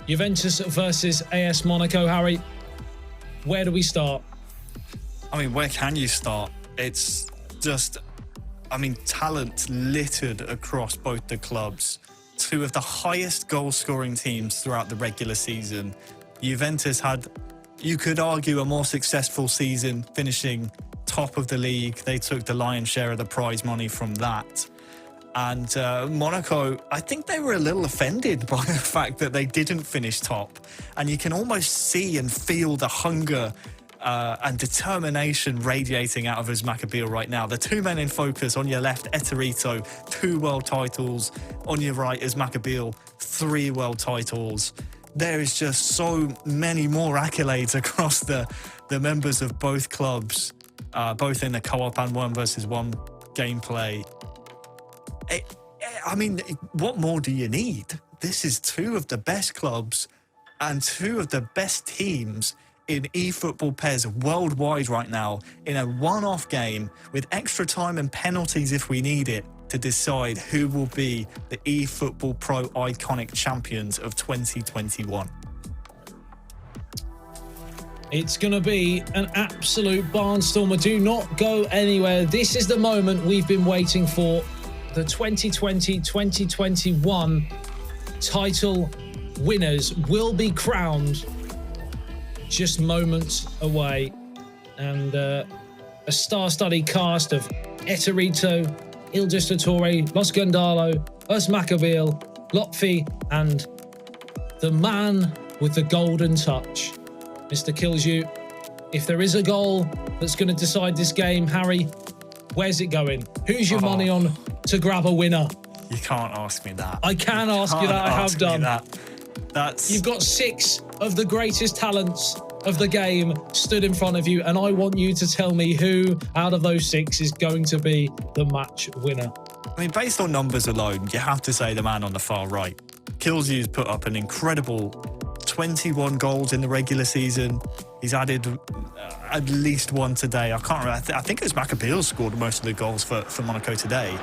Juventus versus AS Monaco. Harry, where do we start? I mean, where can you start? It's just, talent littered across both the clubs. Two of the highest goal-scoring teams throughout the regular season. Juventus had, you could argue, a more successful season, finishing top of the league. They took the lion's share of the prize money from that. And Monaco, I think they were a little offended by the fact that they didn't finish top. And you can almost see and feel the hunger and determination radiating out of AS Monaco right now. The two men in focus, on your left, Eterito, 2 world titles. On your right, AS Monaco, 3 world titles. There is just so many more accolades across the members of both clubs, both in the co-op and 1-versus-1 gameplay. What more do you need? This is 2 of the best clubs and 2 of the best teams in eFootball PES worldwide right now, in a one-off game with extra time and penalties if we need it, to decide who will be the eFootball Pro Iconic Champions of 2021. It's going to be an absolute barnstormer. Do not go anywhere. This is the moment we've been waiting for. The 2020-2021 title winners will be crowned just moments away. And a star-studded cast of Eterito, Il Gestore, Los Gondalo, AS Monaco, Lotfi, and the man with the golden touch, Mr. Killsyou. If there is a goal that's going to decide this game, Harry, where's it going? Who's your money on to grab a winner? You can't ask me that. I can ask you that. I have done. That's... You've got 6 of the greatest talents of the game stood in front of you, and I want you to tell me who out of those 6 is going to be the match winner. Based on numbers alone, you have to say the man on the far right. Killsyou's put up an incredible 21 goals in the regular season. He's added at least 1 today. I can't remember. I think it was Maccabeal scored most of the goals for Monaco today.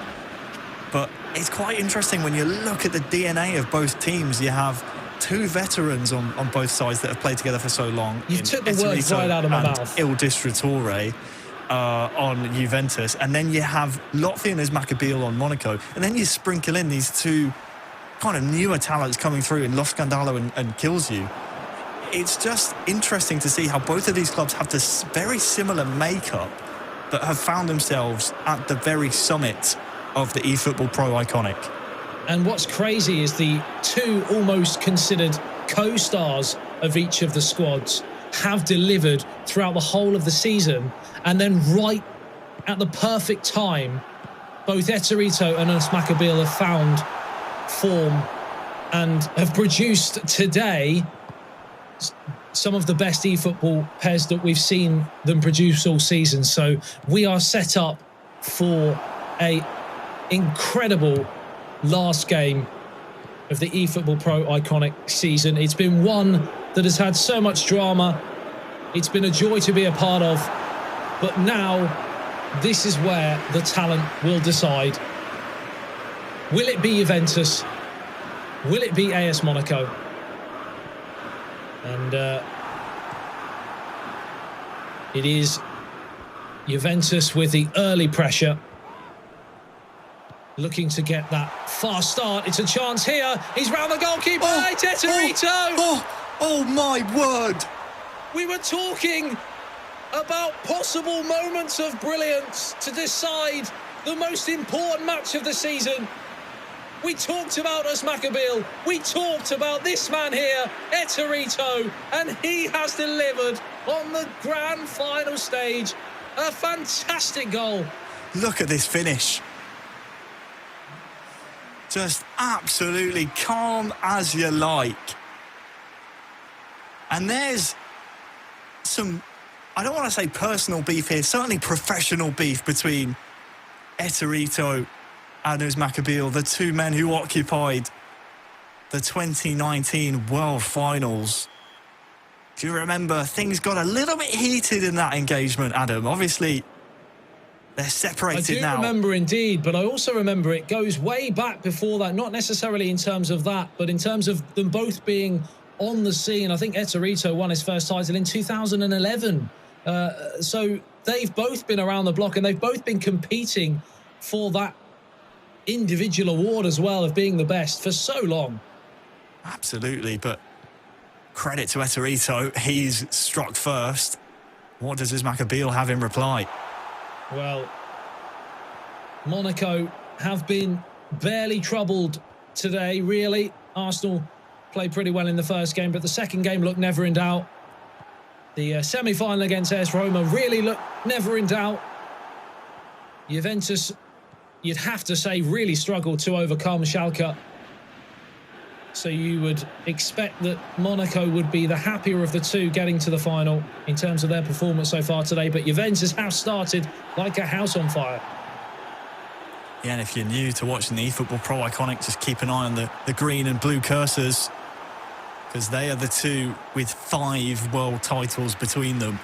But it's quite interesting when you look at the DNA of both teams. You have 2 veterans on both sides that have played together for so long. You took the words right out of my mouth. Il Gestore on Juventus. And then you have Lotfi and AS Monaco on Monaco. And then you sprinkle in these 2 kind of newer talents coming through in Los Gondalo and Killsyou. It's just interesting to see how both of these clubs have this very similar makeup, but have found themselves at the very summit of the eFootball Pro Iconic. And what's crazy is the 2 almost considered co-stars of each of the squads have delivered throughout the whole of the season, and then right at the perfect time, both Eterito and AS Monaco have found form and have produced today some of the best eFootball PES that we've seen them produce all season. So we are set up for a incredible last game of the eFootball Pro Iconic season. It's been one that has had so much drama. It's been a joy to be a part of. But now, this is where the talent will decide. Will it be Juventus? Will it be AS Monaco? And it is Juventus with the early pressure, looking to get that fast start. It's a chance here. He's round the goalkeeper. It's Eterito. Oh my word. We were talking about possible moments of brilliance to decide the most important match of the season. We talked about AS Monaco. We talked about this man here, Eterito, and he has delivered on the grand final stage. A fantastic goal. Look at this finish. Just absolutely calm as you like. And there's some, I don't want to say personal beef here, certainly professional beef between Eterito and AS Monaco, the 2 men who occupied the 2019 World Finals. Do you remember things got a little bit heated in that engagement, Adam? Obviously, they're separated now. I do remember indeed, but I also remember it goes way back before that, not necessarily in terms of that, but in terms of them both being on the scene. I think Eterito won his first title in 2011. So they've both been around the block, and they've both been competing for that individual award as well of being the best for so long. Absolutely, but credit to Eterito. He's struck first. What does Ismail have in reply? Well, Monaco have been barely troubled today, really. Arsenal played pretty well in the first game, but the second game looked never in doubt. The semi-final against AS Roma really looked never in doubt. Juventus, you'd have to say, really struggled to overcome Schalke. So you would expect that Monaco would be the happier of the two getting to the final in terms of their performance so far today. But Juventus have started like a house on fire. Yeah, and if you're new to watching the eFootball Pro Iconic, just keep an eye on the green and blue cursors, because they are the two with 5 world titles between them.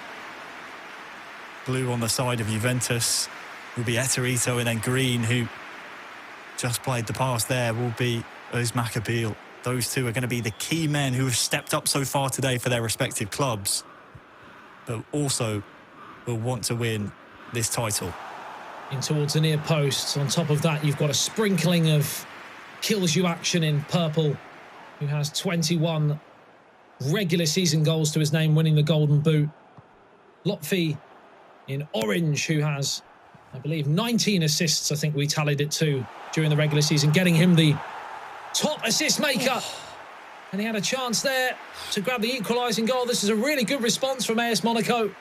Blue on the side of Juventus will be Eterito, and then green, who just played the pass there, will be Ismail. Those two are going to be the key men who have stepped up so far today for their respective clubs, but also will want to win this title. In towards the near post. On top of that, you've got a sprinkling of kills you action in purple, who has 21 regular season goals to his name, winning the Golden Boot. Lotfi in orange, who has, I believe, 19 assists, I think we tallied it to, during the regular season, getting him the top assist maker. And he had a chance there to grab the equalising goal. This is a really good response from AS Monaco.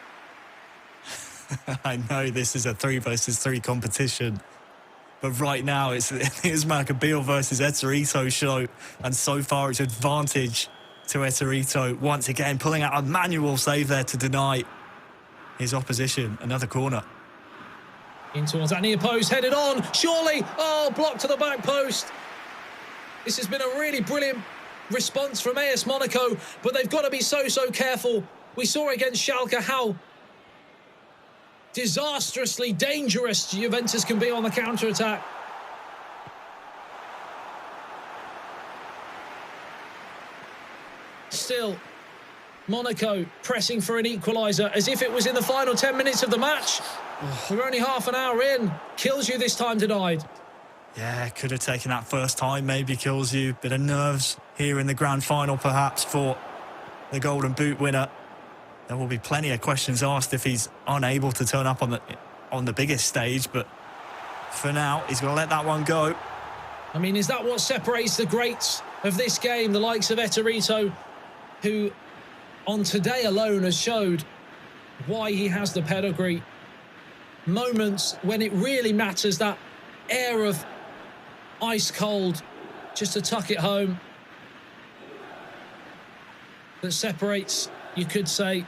I know this is a 3 versus 3 competition, but right now it's Ismail versus Eterito show, and so far it's advantage to Eterito. Once again, pulling out a manual save there to deny his opposition another corner. In towards that near post, headed on, surely, oh, blocked to the back post. This has been a really brilliant response from AS Monaco, but they've got to be so careful. We saw against Schalke how disastrously dangerous Juventus can be on the counter-attack. Still, Monaco pressing for an equaliser as if it was in the final 10 minutes of the match. We're only half an hour in. Kills you this time denied. Yeah, could have taken that first time, maybe kills you. Bit of nerves here in the grand final, perhaps, for the Golden Boot winner. There will be plenty of questions asked if he's unable to turn up on the biggest stage, but for now, he's going to let that one go. I mean, is that what separates the greats of this game? The likes of Eterito, who on today alone has showed why he has the pedigree. Moments when it really matters, that air of ice cold, just to tuck it home, that separates, you could say,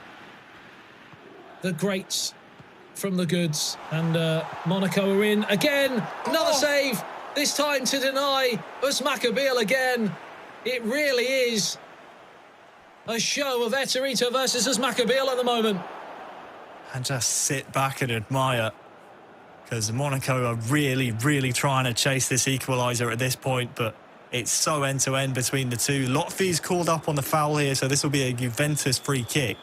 the greats from the goods. And Monaco are in again. Another save, this time to deny Ismail again. It really is a show of Eterito versus Ismail at the moment. And just sit back and admire, because Monaco are really trying to chase this equaliser at this point, but it's so end-to-end between the two. Lotfi's called up on the foul here, so this will be a Juventus free kick.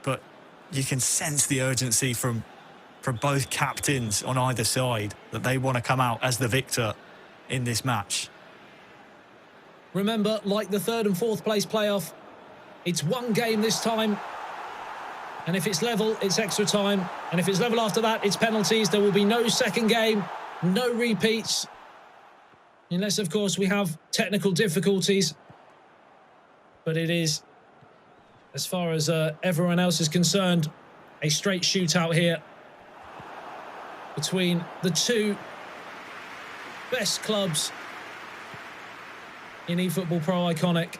But you can sense the urgency from both captains on either side, that they want to come out as the victor in this match. Remember, like the 3rd and 4th place playoff, it's one game this time. And if it's level, it's extra time. And if it's level after that, it's penalties. There will be no second game, no repeats. Unless, of course, we have technical difficulties. But it is, as far as everyone else is concerned, a straight shootout here between the two best clubs in eFootball Pro Iconic.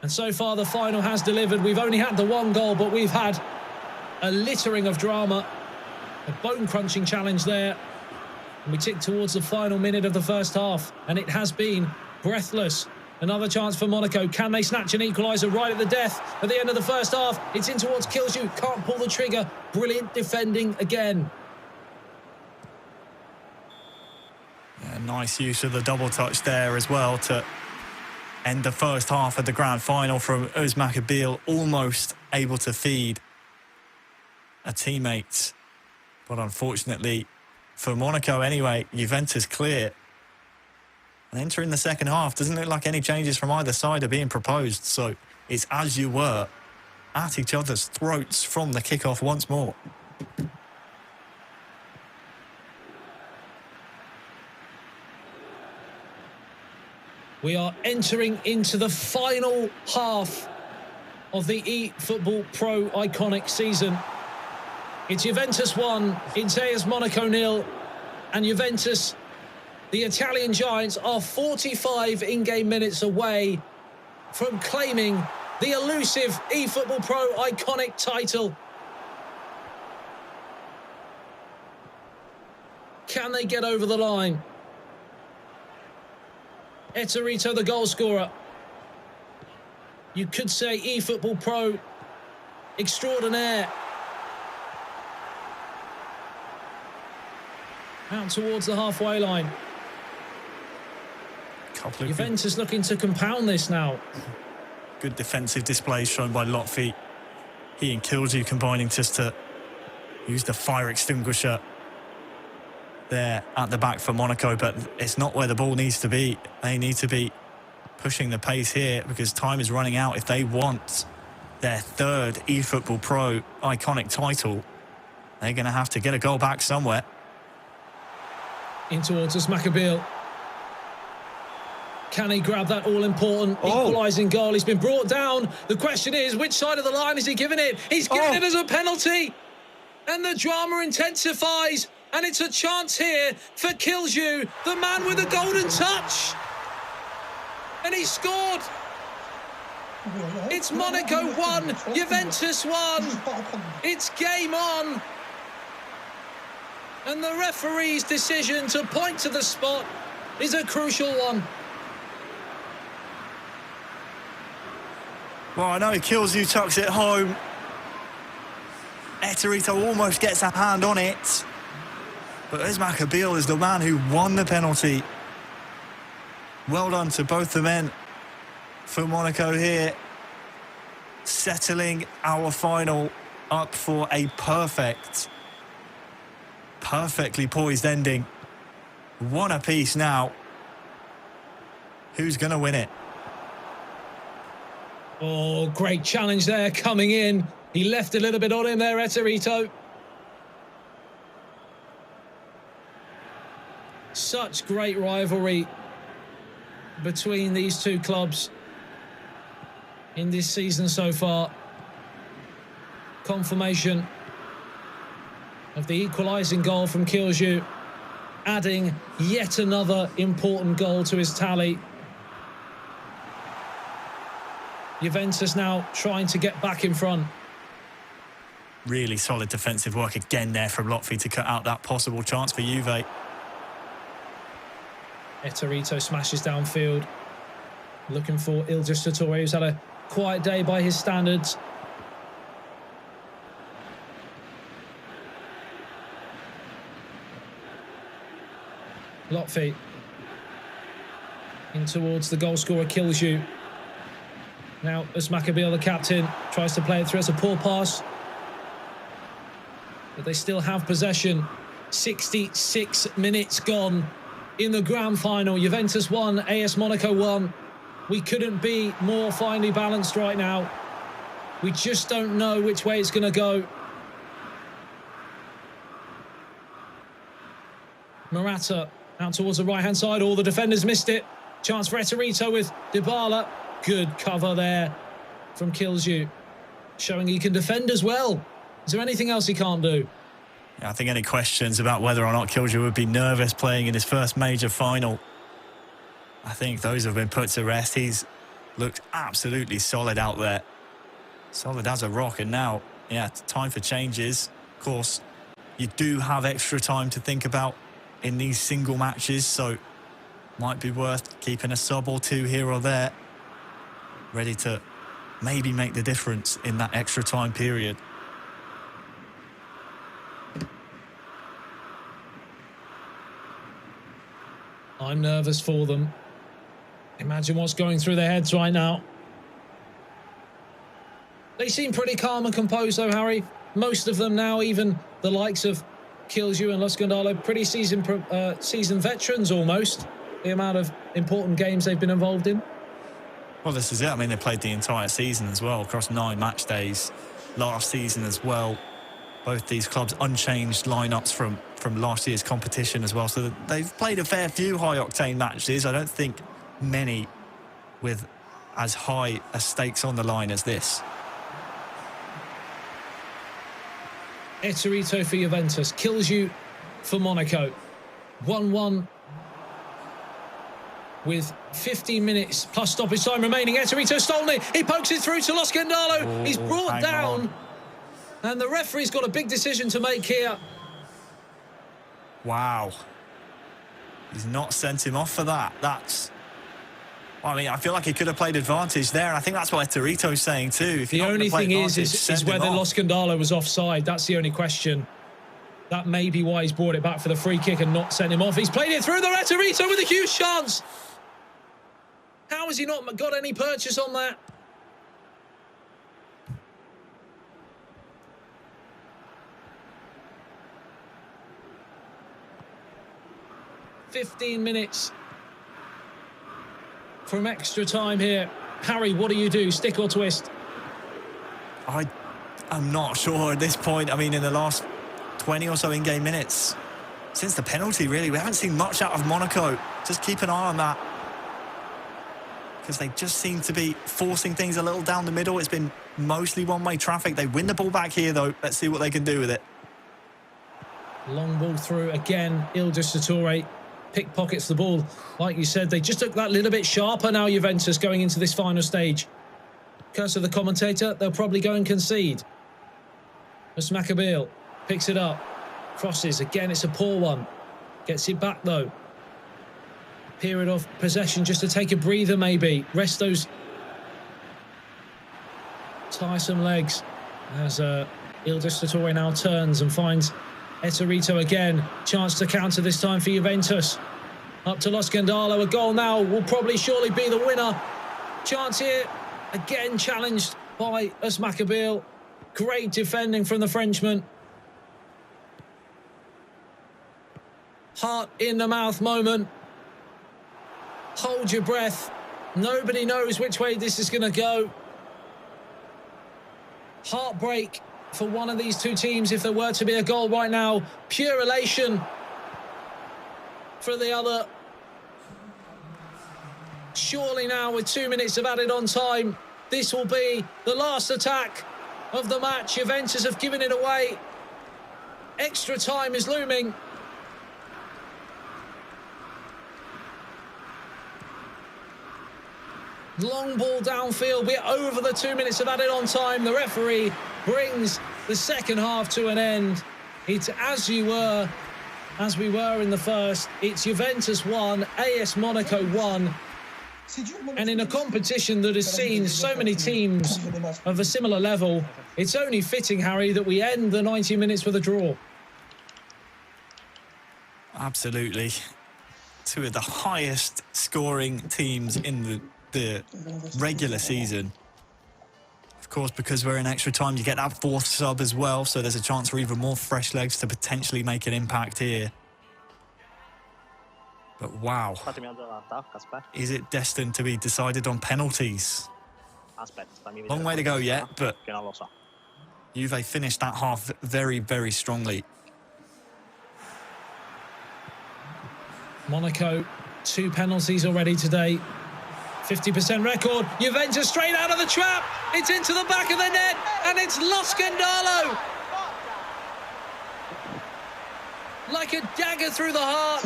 And so far, the final has delivered. We've only had the one goal, but we've had a littering of drama. A bone-crunching challenge there. And we tick towards the final minute of the first half, and it has been breathless. Another chance for Monaco. Can they snatch an equaliser right at the death at the end of the first half? It's in towards Killshu. Can't pull the trigger. Brilliant defending again. nice use of the double touch there as well to end the first half of the grand final from Özmak Abil, almost able to feed a teammate. But unfortunately, for Monaco anyway, Juventus clear. And entering the second half, doesn't look like any changes from either side are being proposed. So it's as you were, at each other's throats from the kickoff once more. We are entering into the final half of the eFootball Pro iconic season. It's Juventus 1, it's AS Monaco 0, and Juventus, the Italian Giants, are 45 in-game minutes away from claiming the elusive eFootball Pro iconic title. Can they get over the line? Eterito, the goal scorer. You could say eFootball Pro extraordinaire. Out towards the halfway line. Juventus looking to compound this now. Good defensive displays shown by Lotfi. He and Kilju combining just to use the fire extinguisher there at the back for Monaco, but it's not where the ball needs to be. They need to be pushing the pace here because time is running out. If they want their third eFootball Pro iconic title, they're going to have to get a goal back somewhere. In towards Özmak Abil. Can he grab that all-important equalising goal? He's been brought down. The question is, which side of the line is he giving it? He's giving it as a penalty. And the drama intensifies. And it's a chance here for Kilju, the man with the golden touch. And he scored. It's Monaco 1, Juventus 1. It's game on. And the referee's decision to point to the spot is a crucial one. Well, I know Kilju tucks it home. Eterito almost gets a hand on it. But Özmak Abil is the man who won the penalty. Well done to both the men for Monaco here. Settling our final up for a perfectly poised ending. One apiece now. Who's going to win it? Oh, great challenge there coming in. He left a little bit on him there, Eterito. Such great rivalry between these two clubs in this season so far. Confirmation of the equalising goal from Kilju, adding yet another important goal to his tally. Juventus now trying to get back in front. Really solid defensive work again there from Lotfi to cut out that possible chance for Juve. Eterito smashes downfield, looking for Ildris Satori, who's had a quiet day by his standards. Lotfi in towards the goal scorer, Kilju. Now Özmak Abil, the captain, tries to play it through. It's a poor pass, but they still have possession. 66 minutes gone in the grand final. Juventus 1, AS Monaco 1. We couldn't be more finely balanced right now. We just don't know which way it's going to go. Morata out towards the right-hand side. All the defenders missed it. Chance for Eterito with Dybala. Good cover there from Kilju, showing he can defend as well. Is there anything else he can't do? I think any questions about whether or not Kilju would be nervous playing in his first major final, I think those have been put to rest. He's looked absolutely solid out there. Solid as a rock. And now, yeah, time for changes. Of course, you do have extra time to think about in these single matches, so might be worth keeping a sub or two here or there, ready to maybe make the difference in that extra time period. I'm nervous for them. Imagine what's going through their heads right now. They seem pretty calm and composed though, Harry. Most of them now, even the likes of Kilju and Lo Scandalo, pretty seasoned veterans almost. The amount of important games they've been involved in. Well, this is it. I mean, they played the entire season as well, across 9 match days last season as well. Both these clubs unchanged lineups from last year's competition as well. So they've played a fair few high-octane matches. I don't think many with as high a stakes on the line as this. Eterito for Juventus, Kilju for Monaco. 1-1 with 15 minutes plus stoppage time remaining. Eterito stolen it. He pokes it through to Lo Scandalo. Oh, he's brought down. And the referee's got a big decision to make here. Wow. He's not sent him off for that. That's... I mean, I feel like he could have played advantage there. And I think that's what Eterito's saying too. The only thing is whether Lo Scandalo was offside. That's the only question. That may be why he's brought it back for the free kick and not sent him off. He's played it through the Eterito with a huge chance. How has he not got any purchase on that? "15 minutes from extra time here." Harry, what do you do? Stick or twist? I'm not sure at this point. I mean, in the last 20 or so in-game minutes, since the penalty, really, we haven't seen much out of Monaco. Just keep an eye on that, because they just seem to be forcing things a little down the middle. It's been mostly one-way traffic. They win the ball back here, though. Let's see what they can do with it. Long ball through again. Ildistatore pickpockets the ball. Like you said, they just took that little bit sharper now, Juventus, going into this final stage. Curse of the commentator, they'll probably go and concede. Maccabil picks it up. Crosses. Again, it's a poor one. Gets it back, though. Period of possession just to take a breather, maybe. Rest those tiresome legs. As Ildistatore now turns and finds Eterito again. Chance to counter this time for Juventus. Up to Lo Scandalo. A goal now will probably surely be the winner. Chance here. Again challenged by Maccabil. Great defending from the Frenchman. Heart in the mouth moment. Hold your breath. Nobody knows which way this is going to go. Heartbreak for one of these two teams if there were to be a goal right now. Pure elation for the other. Surely now, with 2 minutes of added on time, this will be the last attack of the match. Juventus have given it away. Extra time is looming. Long ball downfield. We're over the 2 minutes of added on time. The referee brings the second half to an end. It's as we were in the first. It's Juventus 1, AS Monaco 1. And in a competition that has seen so many teams of a similar level, it's only fitting, Harry, that we end the 90 minutes with a draw. Absolutely. Two of the highest scoring teams in the regular season. Of course, because we're in extra time, you get that fourth sub as well, so there's a chance for even more fresh legs to potentially make an impact here. But wow, is it destined to be decided on penalties? Long way to go yet, but Juve finished that half very, very strongly. Monaco, 2 penalties already today. 50% record. Juventus straight out of the trap. It's into the back of the net, and it's Lo Scandalo. Like a dagger through the heart.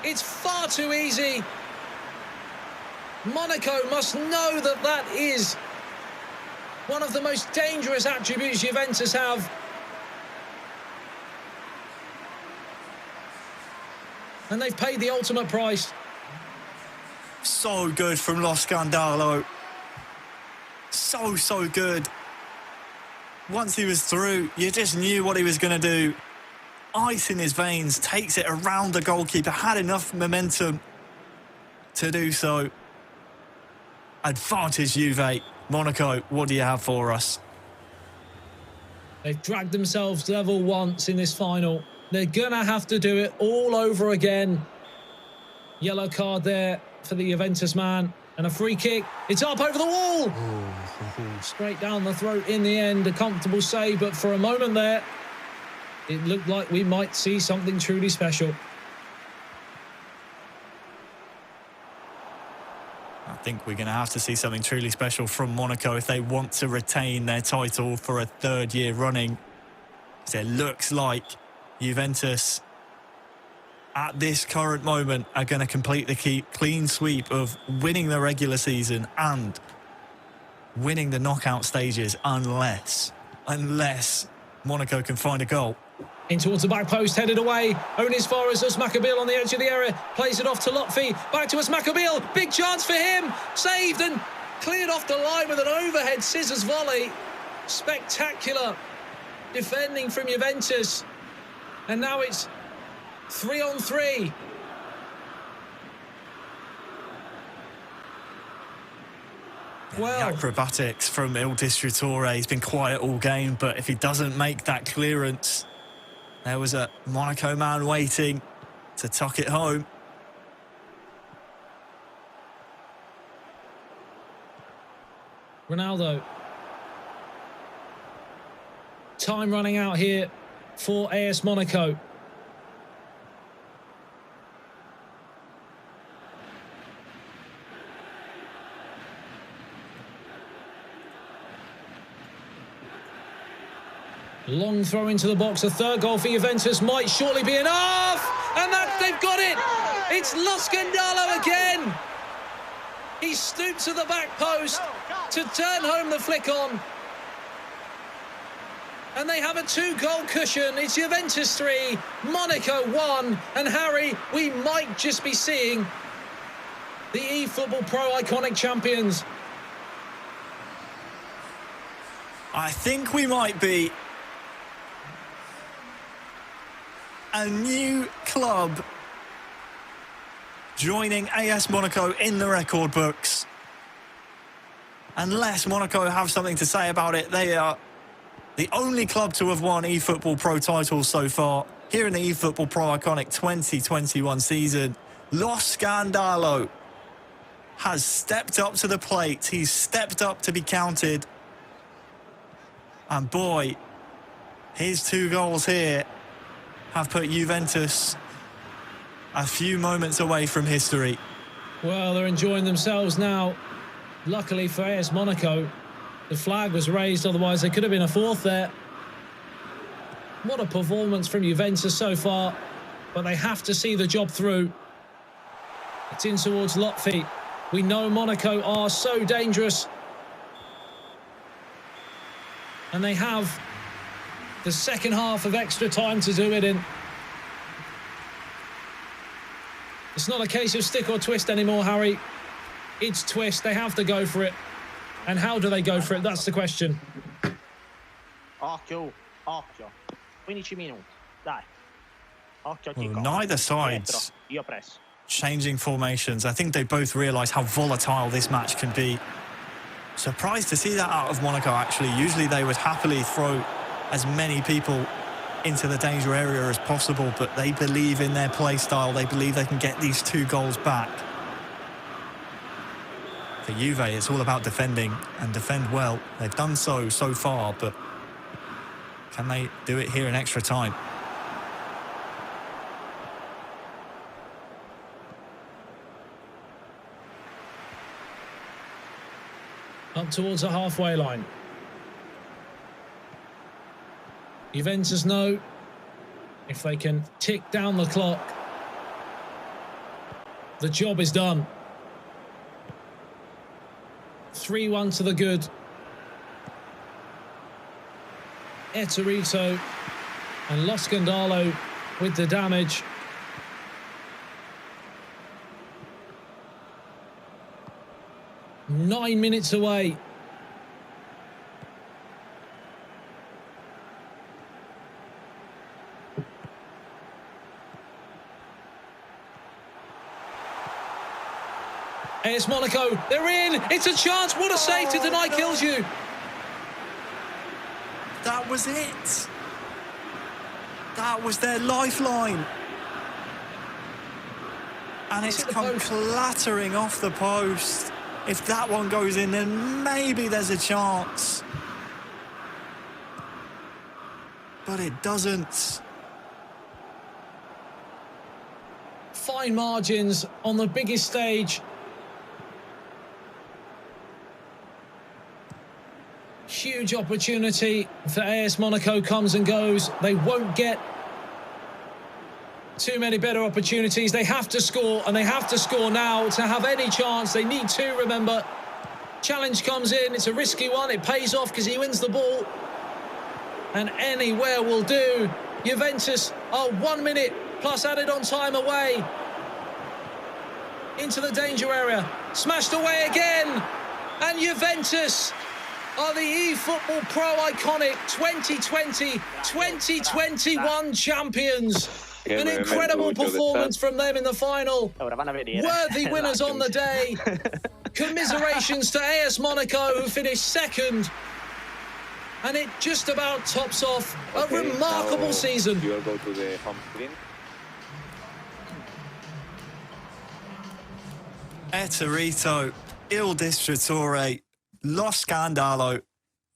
It's far too easy. Monaco must know that that is one of the most dangerous attributes Juventus have. And they've paid the ultimate price. So good from Lo Scandalo. So good. Once he was through, you just knew what he was going to do. ice in his veins, takes it around the goalkeeper, had enough momentum to do so. Advantage Juve. Monaco, what do you have for us? They've dragged themselves level once in this final. They're going to have to do it all over again. Yellow card there for the Juventus man. And a free kick. It's up over the wall. Straight down the throat in the end. A comfortable save, but for a moment there, it looked like we might see something truly special. I think we're going to have to see something truly special from Monaco if they want to retain their title for a third year running. So it looks like Juventus, at this current moment, are going to complete the clean sweep of winning the regular season and winning the knockout stages unless Monaco can find a goal. In towards the back post, headed away. Only as far as Usmakabil on the edge of the area. Plays it off to Lotfi. Back to Usmakabil. Big chance for him. Saved and cleared off the line with an overhead scissors volley. Spectacular defending from Juventus. And now it's 3-on-3. Well, the acrobatics from Il Distruttore. He's been quiet all game, but if he doesn't make that clearance, there was a Monaco man waiting to tuck it home. Ronaldo. Time running out here for AS Monaco. Long throw into the box. A third goal for Juventus might surely be enough. And that they've got it. It's Lo Scandalo again. He stoops to the back post to turn home the flick on. And they have a 2-goal cushion. It's Juventus 3, Monaco 1. And Harry, we might just be seeing the eFootball Pro Iconic champions. I think we might be. A new club joining AS Monaco in the record books. Unless Monaco have something to say about it, they are the only club to have won eFootball Pro titles so far here in the eFootball Pro Iconic 2021 season. Lo Scandalo has stepped up to the plate. He's stepped up to be counted. And boy, his 2 goals here have put Juventus a few moments away from history. Well, they're enjoying themselves now. Luckily for AS Monaco, the flag was raised, otherwise there could have been a fourth there. What a performance from Juventus so far, but they have to see the job through. It's in towards Lotfi. We know Monaco are so dangerous. And they have the second half of extra time to do it in. It's not a case of stick or twist anymore, Harry. It's twist. They have to go for it. And how do they go for it? That's the question. Occhio, 15 minuti. Dai. Occhio, well, neither side's changing formations. I think they both realise how volatile this match can be. Surprised to see that out of Monaco, actually. Usually they would happily throw as many people into the danger area as possible, but they believe in their play style. They believe they can get these 2 goals back. For Juve, it's all about defending and defend well. They've done so far, but can they do it here in extra time? Up towards the halfway line. Juventus know if they can tick down the clock, the job is done. 3-1 to the good. Eterito and Lo Scandalo with the damage. Nine minutes away. AS Monaco, they're in. It's a chance. What a save to deny kills you. That was it. That was their lifeline. And it's come clattering off the post. If that one goes in, then maybe there's a chance. But it doesn't. Fine margins on the biggest stage. Huge opportunity for AS Monaco comes and goes. They won't get too many better opportunities. They have to score, and they have to score now to have any chance. They need to, remember. Challenge comes in. It's a risky one. It pays off because he wins the ball. And anywhere will do. Juventus are 1 minute plus added on time away. Into the danger area. Smashed away again. And Juventus are the eFootball Pro Iconic 2020-2021 champions. An incredible performance from them in the final. Worthy winners on the day. Commiserations to AS Monaco, who finished second. And it just about tops off a remarkable season. You will go to the home screen. Eterito, Il Distruttore, Lo Scandalo,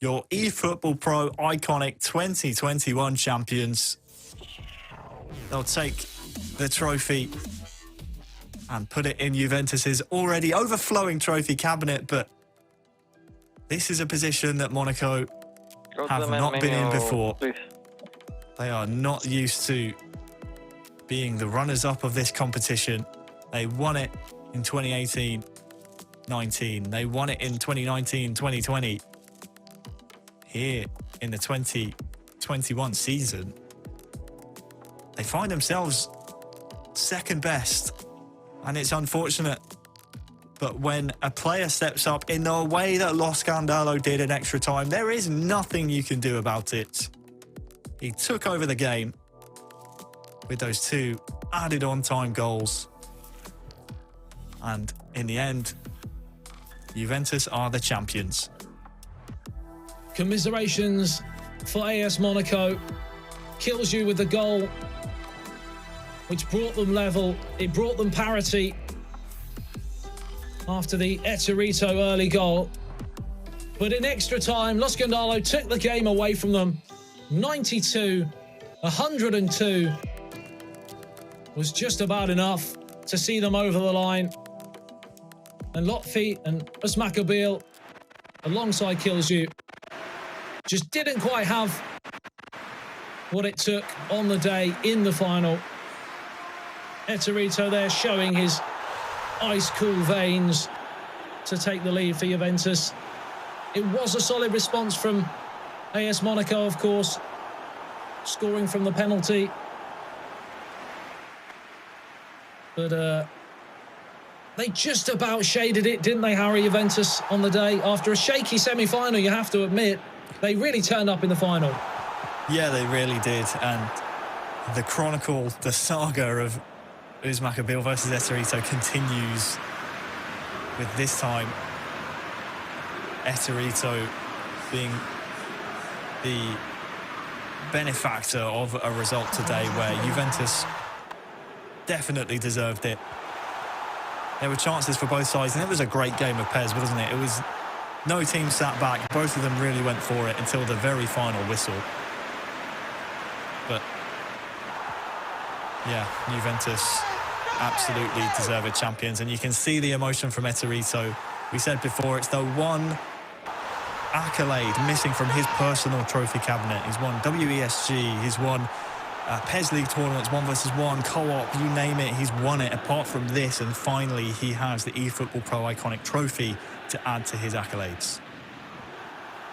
your eFootball Pro Iconic 2021 champions. They'll take the trophy and put it in Juventus's already overflowing trophy cabinet, but this is a position that Monaco have not been in before. Please. They are not used to being the runners-up of this competition. They won it in 2018-19. They won it in 2019-2020. Here in the 2021 season, they find themselves second best. And it's unfortunate. But when a player steps up in the way that Lo Scandalo did in extra time, there is nothing you can do about it. He took over the game with those two added on-time goals. And in the end, Juventus are the champions. Commiserations for AS Monaco. Kills you with the goal, which brought them level. It brought them parity after the Eterito early goal. But in extra time, Lo Scandalo took the game away from them. 92, 102 was just about enough to see them over the line. And Lotfi and Usmakabil alongside kills you just didn't quite have what it took on the day in the final. Eterito there showing his ice-cool veins to take the lead for Juventus. It was a solid response from AS Monaco, of course, scoring from the penalty. But they just about shaded it, didn't they, Harry? Juventus on the day. After a shaky semi-final, you have to admit, they really turned up in the final. Yeah, they really did. And the chronicle, the saga of Usmakabil versus Eterito continues with this time Eterito being the benefactor of a result today where Juventus definitely deserved it. There were chances for both sides, and it was a great game of Pez, wasn't it? It was no team sat back. Both of them really went for it until the very final whistle. But yeah, Juventus absolutely deserved champions, and you can see the emotion from Eterito. We said before, it's the one accolade missing from his personal trophy cabinet. He's won WESG, he's won PES League tournaments, 1v1, co-op, you name it, he's won it apart from this, and finally he has the eFootball Pro Iconic trophy to add to his accolades.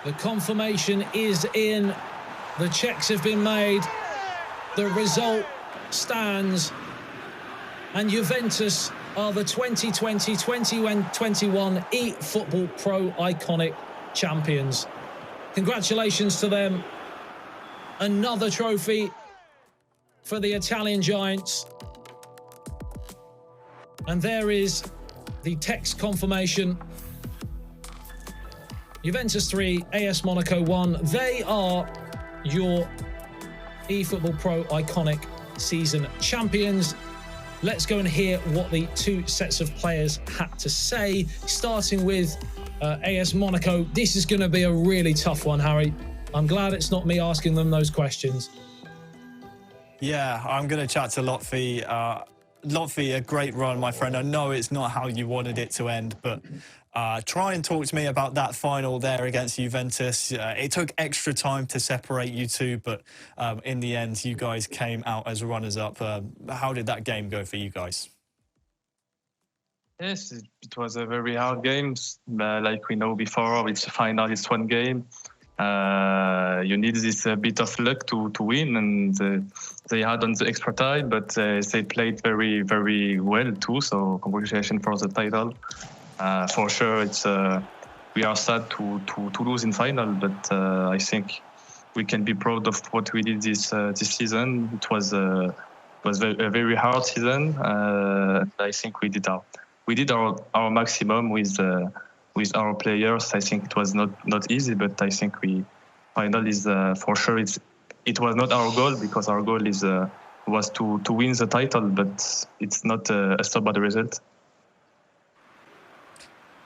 The confirmation is in. The checks have been made. The result stands. And Juventus are the 2020-2021 eFootball Pro Iconic champions. Congratulations to them. Another trophy for the Italian Giants. And there is the text confirmation. Juventus 3, AS Monaco 1. They are your eFootball Pro Iconic season champions. Let's go and hear what the two sets of players had to say, starting with AS Monaco. This is going to be a really tough one, Harry. I'm glad it's not me asking them those questions. Yeah, I'm going to chat to Lotfi. Lotfi, a great run, my friend. I know it's not how you wanted it to end, but try and talk to me about that final there against Juventus. It took extra time to separate you two, but in the end, you guys came out as runners-up. How did that game go for you guys? Yes, it was a very hard game. Like we know before, it's a final, it's one game. You need this bit of luck to win, and they had on the extra time, but they played very, very well too. So congratulations for the title. For sure, it's we are sad to lose in final, but I think we can be proud of what we did this season. It was a very hard season. I think we did our maximum with our players. I think it was not easy, but I think final is for sure. It was not our goal, because our goal was to win the title, but it's not a stop by the result.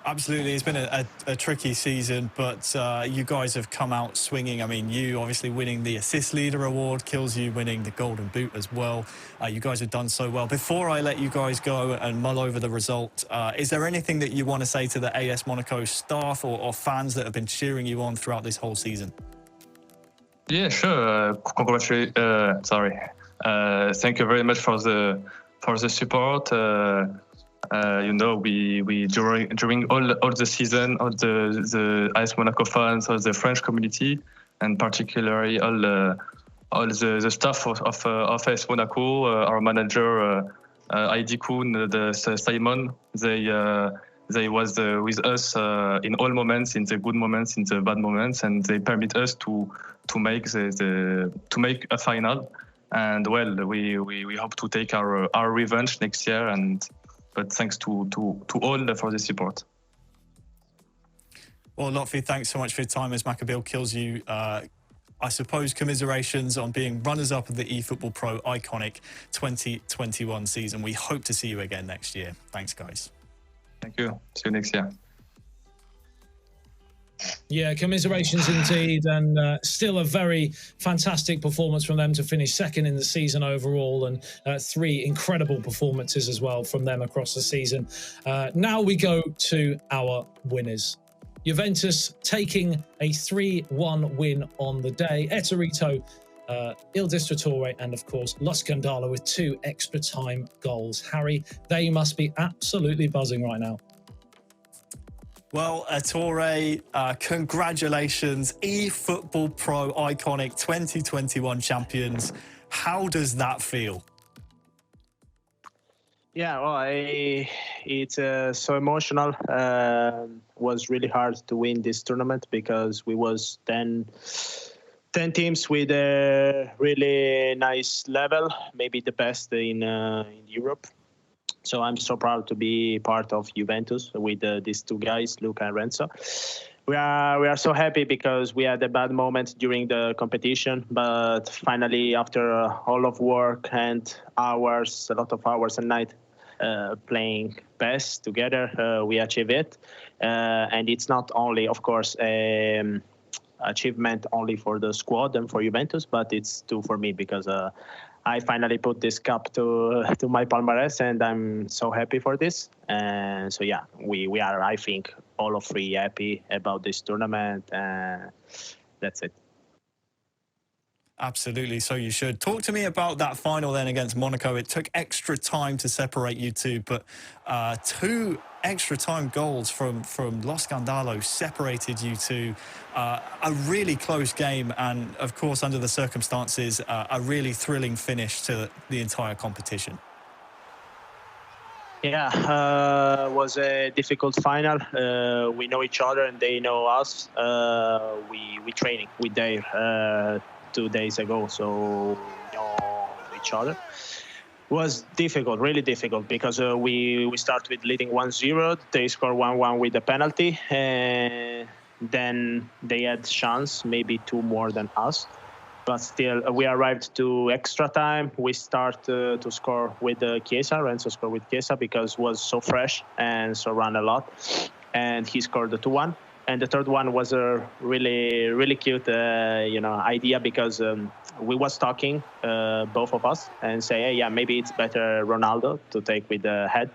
Absolutely, it's been a tricky season, but you guys have come out swinging. I mean, you obviously winning the Assist Leader Award, Kills you winning the Golden Boot as well. You guys have done so well. Before I let you guys go and mull over the result, is there anything that you want to say to the AS Monaco staff or fans that have been cheering you on throughout this whole season? Yeah, sure. Congratulations. Thank you very much for the support. We during all the season, all the AS Monaco fans, all the French community, and particularly all the staff of AS Monaco, our manager Heidi Kuhn, Simon, they was with us in all moments, in the good moments, in the bad moments, and they permit us to make make a final. And well, we hope to take our revenge next year. But thanks to all for the support. Well, Lotfi, thanks so much for your time as Maccabi kills you. I suppose commiserations on being runners-up of the eFootball Pro Iconic 2021 season. We hope to see you again next year. Thanks, guys. Thank you. See you next year. Yeah, commiserations indeed, and still a very fantastic performance from them to finish second in the season overall, and three incredible performances as well from them across the season. Now we go to our winners. Juventus taking a 3-1 win on the day. Eterito, Il Distratore, and of course Lo Scandalo with 2 extra time goals. Harry, they must be absolutely buzzing right now. Well, Ettore, congratulations, eFootball Pro Iconic 2021 champions. How does that feel? Yeah, well, it's so emotional. Was really hard to win this tournament because we was 10 teams with a really nice level, maybe the best in Europe. So I'm so proud to be part of Juventus with these two guys, Luca and Renzo. We are so happy because we had a bad moment during the competition, but finally, after all of work and hours, a lot of hours and night playing PES together, we achieve it. And it's not only, of course, achievement only for the squad and for Juventus, but it's too for me because I finally put this cup to my palmarès, and I'm so happy for this. And so yeah, we are, I think, all of three happy about this tournament. That's it. Absolutely, so you should. Talk to me about that final then against Monaco. It took extra time to separate you two, but 2 extra time goals from Lo Scandalo separated you two. A really close game, and of course, under the circumstances, a really thrilling finish to the entire competition. Yeah, was a difficult final. We know each other and they know us. We training with Dave 2 days ago, so we know each other. was difficult, really difficult, because we start with leading 1-0. They score 1-1 with a penalty, and then they had chance, maybe 2 more than us. But still, we arrived to extra time. We start to score with Chiesa. Renzo scored with Chiesa because was so fresh and so ran a lot. And he scored the 2-1. And the third one was a really, really cute, idea, because we was talking, both of us, and say, hey, yeah, maybe it's better Ronaldo to take with the head.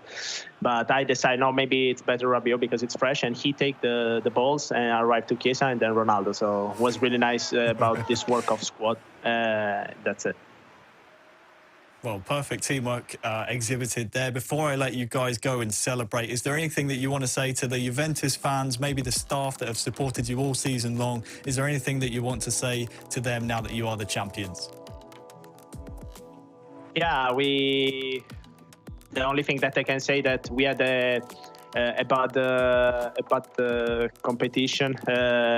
But I decided, no, maybe it's better Rabiot because it's fresh, and he take the balls and arrived to Chiesa and then Ronaldo. So it was really nice about this work of squad. That's it. Well, perfect teamwork exhibited there. Before I let you guys go and celebrate, is there anything that you want to say to the Juventus fans, maybe the staff that have supported you all season long? Is there anything that you want to say to them now that you are the champions? Yeah, the only thing that I can say that we had about the competition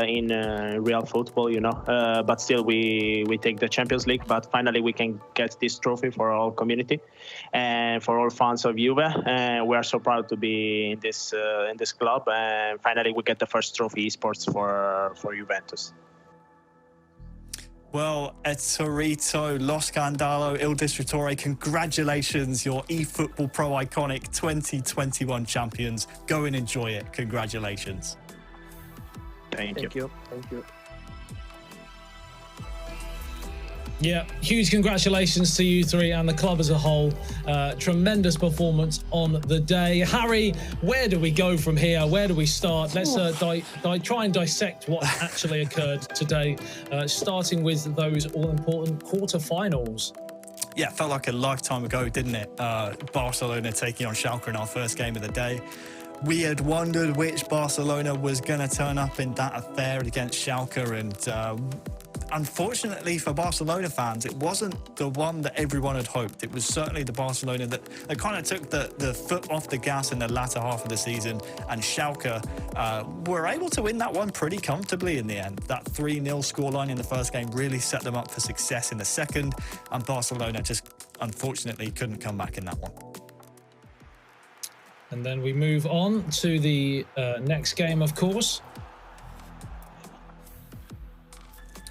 in real football, but still we take the Champions League. But finally we can get this trophy for our community and for all fans of Juve, and we are so proud to be in this club. And finally we get the first trophy eSports for Juventus. Well, è torito, lo scandalo, il distruttore, congratulations, you're eFootball Pro Iconic 2021 champions. Go and enjoy it. Congratulations. Thank you. Yeah, huge congratulations to you three and the club as a whole. Tremendous performance on the day. Harry, where do we go from here? Where do we start? Let's try and dissect what actually occurred today, starting with those all-important quarterfinals. Yeah, it felt like a lifetime ago, didn't it? Barcelona taking on Schalke in our first game of the day. We had wondered which Barcelona was going to turn up in that affair against Schalke, and unfortunately for Barcelona fans, it wasn't the one that everyone had hoped. It was certainly the Barcelona that kind of took the foot off the gas in the latter half of the season, and Schalke were able to win that one pretty comfortably in the end. That 3-0 scoreline in the first game really set them up for success in the second, and Barcelona just unfortunately couldn't come back in that one. And then we move on to the next game, of course.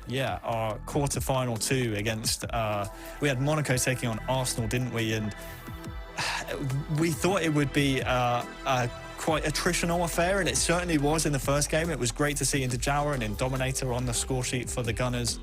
Yeah, our quarter-final 2 against... we had Monaco taking on Arsenal, didn't we? And we thought it would be quite attritional affair, and it certainly was in the first game. It was great to see Inter and Dominator on the score sheet for the Gunners,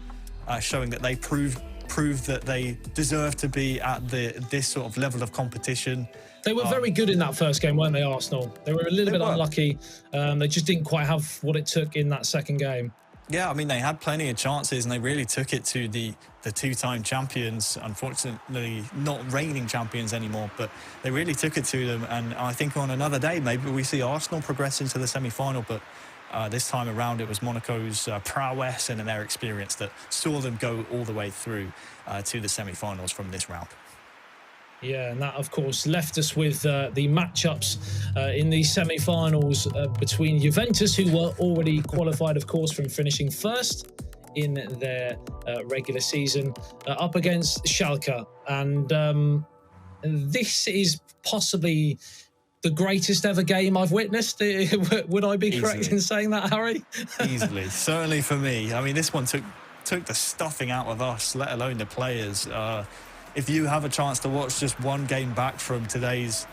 showing that they proved that they deserve to be at this sort of level of competition. They were very good in that first game, weren't they, Arsenal? They were a little bit unlucky. They just didn't quite have what it took in that second game. Yeah, I mean, they had plenty of chances and they really took it to the two-time champions, unfortunately not reigning champions anymore, but they really took it to them. And I think on another day, maybe we see Arsenal progress into the semi-final, but this time around it was Monaco's prowess and their experience that saw them go all the way through to the semi-finals from this round. Yeah, and that, of course, left us with the matchups in the semi-finals between Juventus, who were already qualified, of course, from finishing first in their regular season, up against Schalke. And this is possibly the greatest ever game I've witnessed. Would I be correct in saying that, Harry? Easily. Certainly for me. I mean, this one took the stuffing out of us, let alone the players. If you have a chance to watch just one game back from today's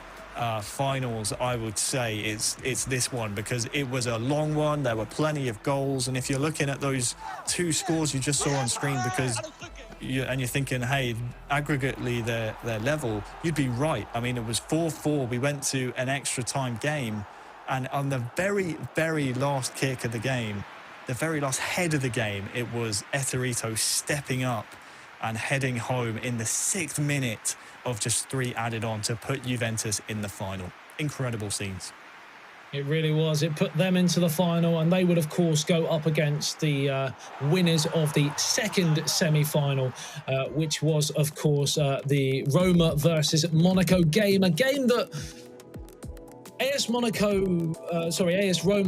finals, I would say it's this one, because it was a long one. There were plenty of goals, and if you're looking at those 2 scores you just saw on screen, because you're thinking, hey, aggregately they're level, you'd be right. I mean, it was 4-4. We went to an extra time game, and on the very, very last kick of the game, the very last head of the game, it was Eterito stepping up and heading home in the 6th minute of just 3 added on to put Juventus in the final. Incredible scenes. It really was. It put them into the final, and they would, of course, go up against the winners of the second semi-final, which was, of course, the Roma versus Monaco game. A game that AS Roma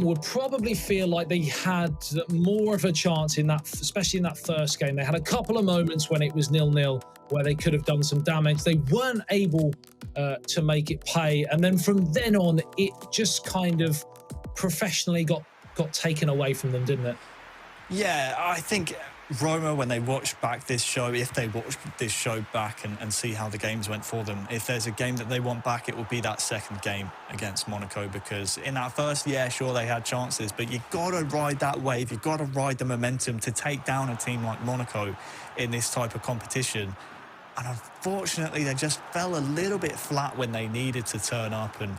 would probably feel like they had more of a chance in that, especially in that first game. They had a couple of moments when it was 0-0, where they could have done some damage. They weren't able to make it pay. And then from then on, it just kind of professionally got taken away from them, didn't it? Yeah, I think Roma, when they watch back this show, if they watch this show back and see how the games went for them, if there's a game that they want back, it will be that second game against Monaco, because in that first, yeah, sure, they had chances, but you got to ride that wave. You've got to ride the momentum to take down a team like Monaco in this type of competition. And unfortunately, they just fell a little bit flat when they needed to turn up. And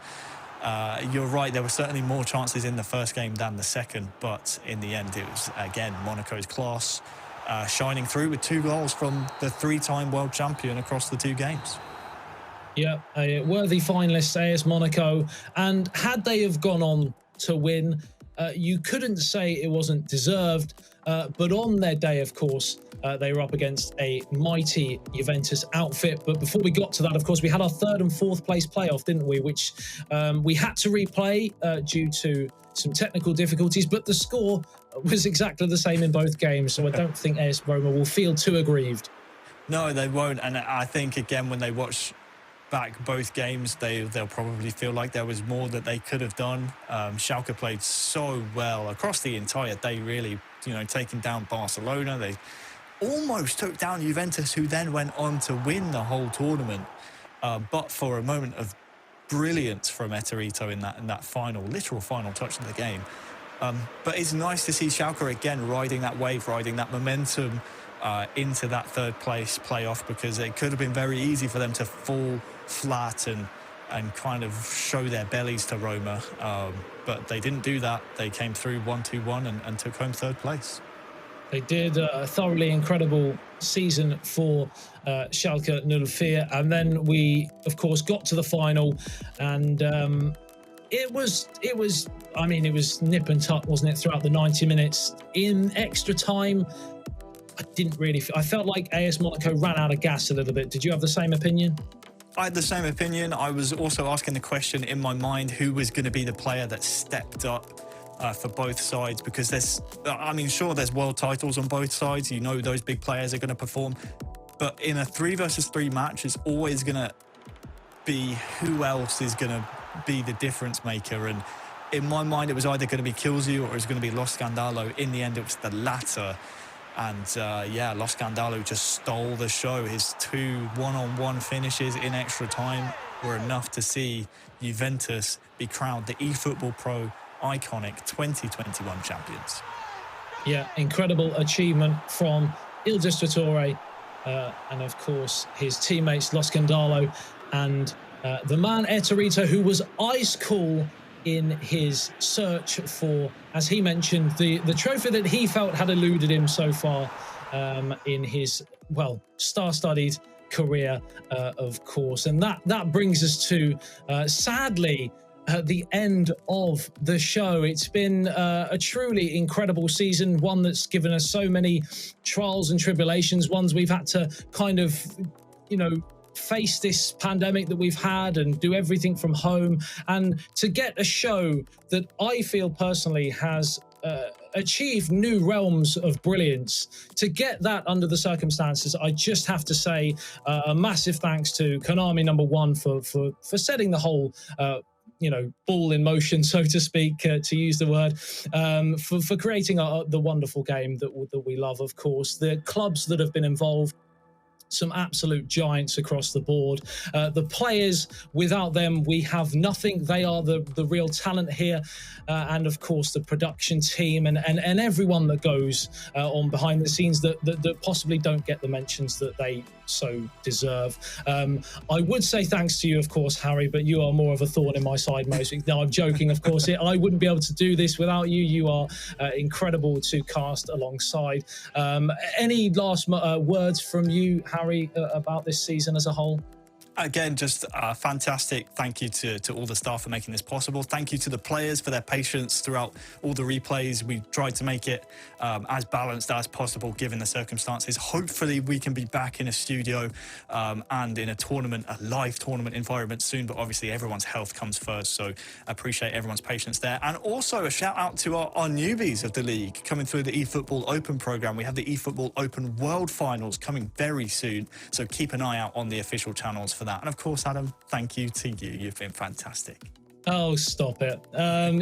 you're right, there were certainly more chances in the first game than the second, but in the end, it was, again, Monaco's class shining through with 2 goals from the 3-time world champion across the 2 games. Yeah, a worthy finalist, AS Monaco. And had they have gone on to win, you couldn't say it wasn't deserved, but on their day, of course, they were up against a mighty Juventus outfit. But before we got to that, of course, we had our 3rd and 4th place playoff, didn't we? Which we had to replay due to some technical difficulties, but the score was exactly the same in both games. So I don't think AS Roma will feel too aggrieved. No, they won't. And I think, again, when they watch back both games, they'll probably feel like there was more that they could have done. Schalke played so well across the entire day, really, taking down Barcelona. They almost took down Juventus, who then went on to win the whole tournament. But for a moment of brilliance from Eterito in that literal final touch of the game. But it's nice to see Schalke again riding that wave, riding that momentum into that 3rd place playoff, because it could have been very easy for them to fall flat and kind of show their bellies to Roma. But they didn't do that. They came through 1-2-1 and took home 3rd place. They did a thoroughly incredible season for Schalke 04. And then we, of course, got to the final, and it was nip and tuck, wasn't it, throughout the 90 minutes. In extra time, I felt like AS Monaco ran out of gas a little bit. Did you have the same opinion? I had the same opinion. I was also asking the question in my mind, who was going to be the player that stepped up for both sides, because there's world titles on both sides. Those big players are going to perform. But in a 3 versus 3 match, it's always going to be who else is going to be the difference maker. And in my mind, it was either going to be Kilsey or it was going to be Lo Scandalo. In the end, it was the latter. And Lo Scandalo just stole the show. His 2 one-on-one finishes in extra time were enough to see Juventus be crowned the eFootball Pro iconic 2021 champions. Yeah, incredible achievement from Il Distratore and, of course, his teammates Lo Scandalo and the man Eterito, who was ice cool in his search for, as he mentioned, the trophy that he felt had eluded him so far in his, star-studded career, of course. And that brings us to, sadly, the end of the show. It's been a truly incredible season, one that's given us so many trials and tribulations, ones we've had to kind of, face this pandemic that we've had and do everything from home, and to get a show that I feel personally has achieved new realms of brilliance, to get that under the circumstances, I just have to say a massive thanks to Konami #1 for setting the whole ball in motion, so to speak, to use the word, for creating the wonderful game that we love. Of course, the clubs that have been involved, some absolute giants across the board. The players, without them, we have nothing. They are the real talent here. And of course, the production team and everyone that goes on behind the scenes that possibly don't get the mentions that they so deserve. I would say thanks to you, of course, Harry, but you are more of a thorn in my side most weeks. No, I'm joking, of course. I wouldn't be able to do this without you. You are incredible to cast alongside. Any last words from you, Harry, about this season as a whole? Again, just fantastic. Thank you to all the staff for making this possible. Thank you to the players for their patience throughout all the replays. We tried to make it as balanced as possible given the circumstances. Hopefully we can be back in a studio and in a tournament, a live tournament environment soon, but obviously everyone's health comes first, so appreciate everyone's patience there. And also a shout out to our newbies of the league coming through the eFootball Open program. We have the eFootball Open World Finals coming very soon, so keep an eye out on the official channels for that. And of course, Adam, thank you to you. You've been fantastic. Oh, stop it.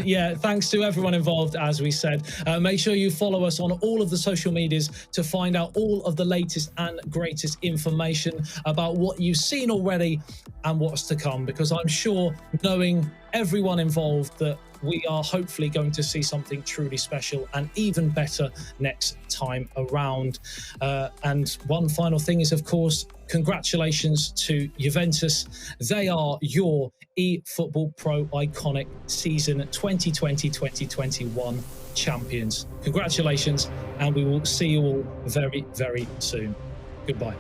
Yeah, thanks to everyone involved, as we said. Make sure you follow us on all of the social medias to find out all of the latest and greatest information about what you've seen already and what's to come, because I'm sure, knowing everyone involved, that we are hopefully going to see something truly special and even better next time around. And one final thing is, of course, congratulations to Juventus. They are your eFootball Pro Iconic Season 2020-2021 champions. Congratulations, and we will see you all very, very soon. Goodbye.